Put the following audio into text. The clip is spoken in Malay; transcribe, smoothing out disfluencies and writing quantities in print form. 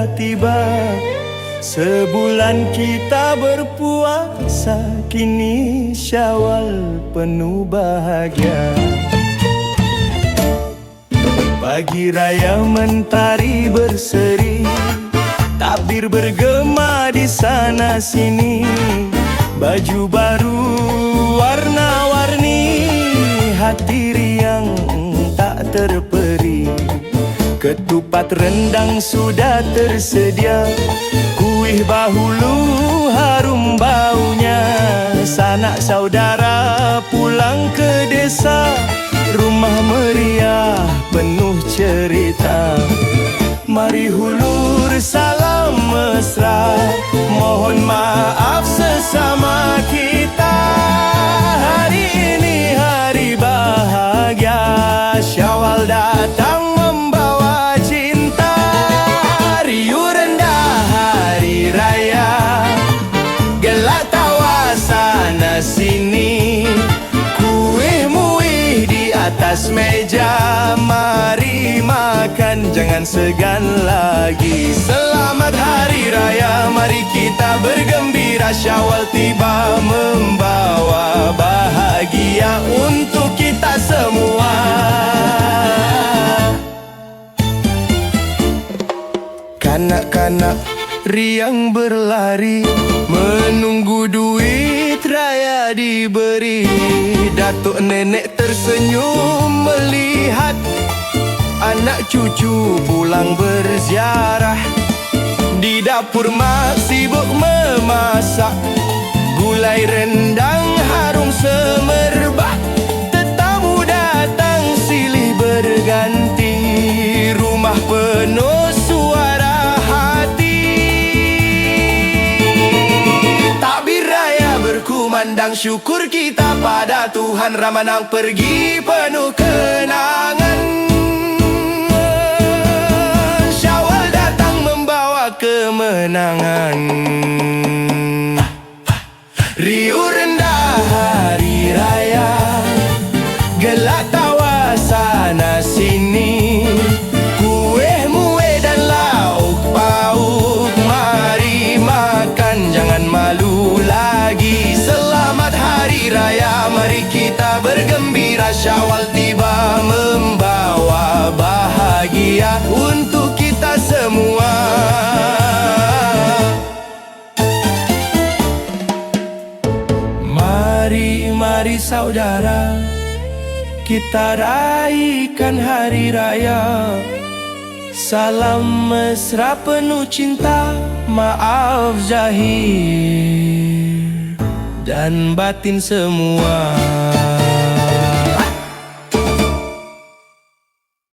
sudah tiba. Sebulan kita berpuasa, kini Syawal penuh bahagia. Pagi raya mentari berseri, takbir bergema di sana sini. Baju baru warna-warni, hati riang tak terperi. Ketupat rendang sudah tersedia, kuih bahulu harum baunya. Sanak saudara pulang ke desa, rumah meriah penuh cerita. Mari hulur salam mesra, mohon maaf sesama kita. Hari ini hari bahagia, Syawal datang membawa cinta. Riuh rendah hari raya, gelak tawa sana sini. Kuih muih di atas meja, mari makan jangan segan lagi. Selamat hari raya, mari kita bergembira. Syawal tiba membawa bahagia untuk kita semua. Kanak-kanak riang berlari, menunggu duit raya diberi. Datuk nenek tersenyum melihat anak cucu pulang berziarah. Di dapur mak sibuk memasak, gulai rendang harum semerbak. Tetamu datang silih berganti, rumah penuh suara hati. Takbir raya berkumandang, syukur kita pada Tuhan. Ramadhan pergi penuh kenangan, kemenangan. Riuh rendah hari raya, gelak tawa sana sini. Kuih muih dan lauk pauk, mari makan jangan malu lagi. Selamat hari raya, mari kita bergembira. Syawal tiba membawa bahagia untuk kita semua. Mari saudara, kita raikan hari raya. Salam mesra penuh cinta, maaf zahir dan batin semua.